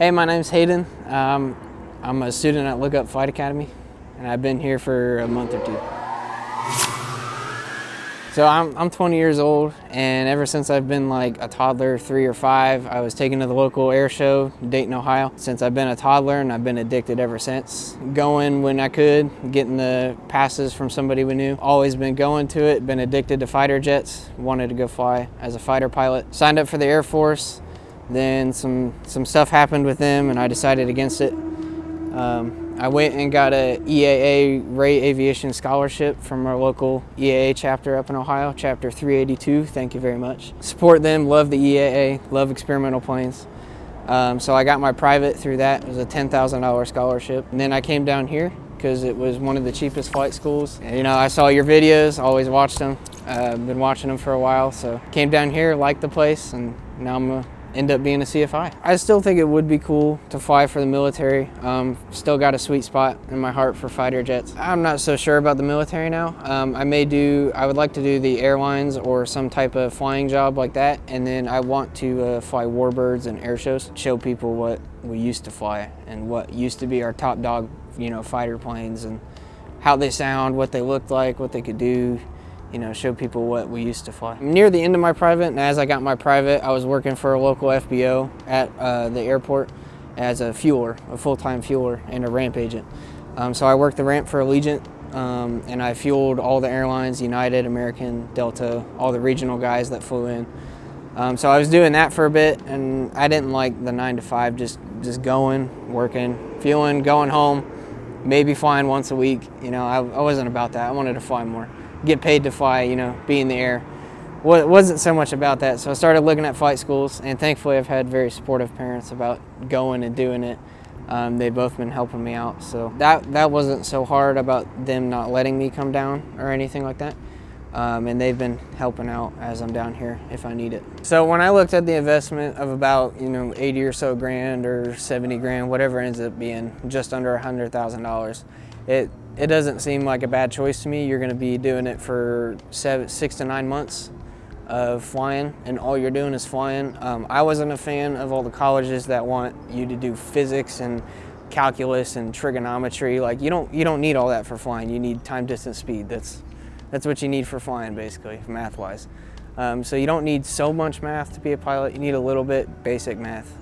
Hey, my name's Hayden. I'm a student at Lookup Flight Academy, and I've been here for a month or two. So I'm 20 years old, and ever since I've been like a toddler, 3 or 5, I was taken to the local air show in Dayton, Ohio. Since I've been a toddler, and I've been addicted ever since. Going when I could, getting the passes from somebody we knew. Always been going to it, been addicted to fighter jets, wanted to go fly as a fighter pilot. Signed up for the Air Force, then some stuff happened with them, and I decided against it. I went and got a EAA Rating Aviation Scholarship from our local EAA chapter up in Ohio, chapter 382, thank you very much. Support them, love the EAA, love experimental planes. So I got my private through that. It was a $10,000 scholarship. And then I came down here because it was one of the cheapest flight schools. And, I saw your videos, always watched them. Been watching them for a while, so came down here, liked the place, and now I'm end up being a CFI. I still think it would be cool to fly for the military. Still got a sweet spot in my heart for fighter jets. I'm not so sure about the military now. I would like to do the airlines or some type of flying job like that, and then I want to fly warbirds and air shows, show people what we used to fly and what used to be our top dog, fighter planes, and how they sound, what they looked like, what they could do. Show people what we used to fly. Near the end of my private, and as I got my private, I was working for a local FBO at the airport as a fueler, a full-time fueler and a ramp agent. So I worked the ramp for Allegiant, and I fueled all the airlines, United, American, Delta, all the regional guys that flew in. So I was doing that for a bit, and I didn't like the 9 to 5, just going, working, fueling, going home, maybe flying once a week. I wasn't about that. I wanted to fly more. Get paid to fly, be in the air. Wasn't so much about that. So I started looking at flight schools, and thankfully I've had very supportive parents about going and doing it. They've both been helping me out. So that wasn't so hard about them not letting me come down or anything like that. And they've been helping out as I'm down here if I need it. So when I looked at the investment of about 80 or so grand or 70 grand, whatever it ends up being, just under $100,000, it doesn't seem like a bad choice to me. You're going to be doing it for 6 to 9 months of flying, and all you're doing is flying. I wasn't a fan of all the colleges that want you to do physics and calculus and trigonometry. Like you don't need all that for flying. You need time, distance, speed. That's what you need for flying, basically, math-wise. So you don't need so much math to be a pilot. You need a little bit basic math,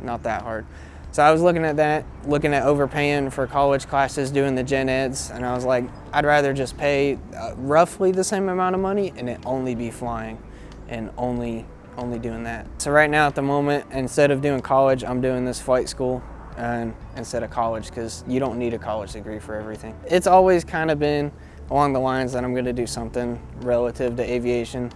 not that hard. So I was looking at that, looking at overpaying for college classes, doing the gen eds, and I was like, I'd rather just pay roughly the same amount of money and it only be flying and only doing that. So right now at the moment, instead of doing college, I'm doing this flight school instead of college, because you don't need a college degree for everything. It's always kind of been along the lines that I'm going to do something relative to aviation.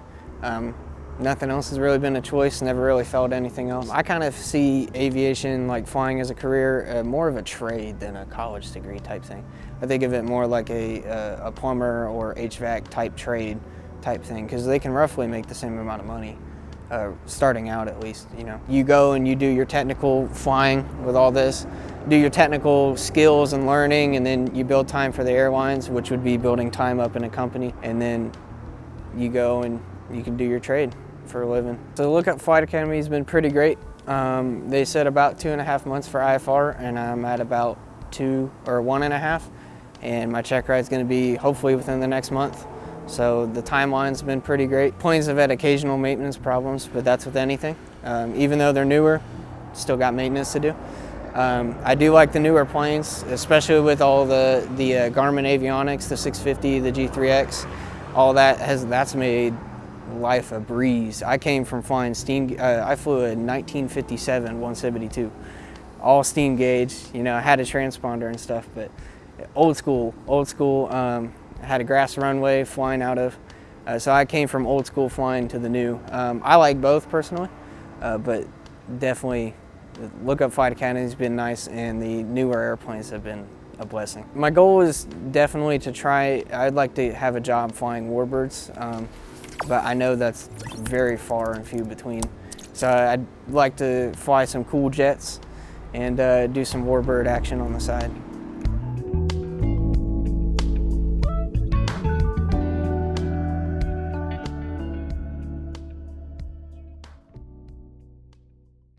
Nothing else has really been a choice, never really felt anything else. I kind of see aviation, like flying as a career, more of a trade than a college degree type thing. I think of it more like a plumber or HVAC type trade type thing, because they can roughly make the same amount of money, starting out at least. You go and you do your technical flying with all this, do your technical skills and learning, and then you build time for the airlines, which would be building time up in a company, and then you go and you can do your trade for a living. So the Lookup Flight Academy has been pretty great. They said about 2.5 months for IFR, and I'm at about 2 or 1.5, and my check ride's going to be hopefully within the next month. So the timeline's been pretty great. Planes have had occasional maintenance problems, but that's with anything. Even though they're newer, still got maintenance to do. I do like the newer planes, especially with all the Garmin avionics, the 650, the G3X. All that's made life a breeze. I came from flying steam. I flew a 1957 172, all steam gauge. I had a transponder and stuff, but old school. I had a grass runway flying out of. So I came from old school flying to the new. I like both personally, but definitely the Lookup Flight Academy has been nice, and the newer airplanes have been a blessing. My goal is definitely to try. I'd like to have a job flying warbirds. But I know that's very far and few between. So I'd like to fly some cool jets and do some warbird action on the side.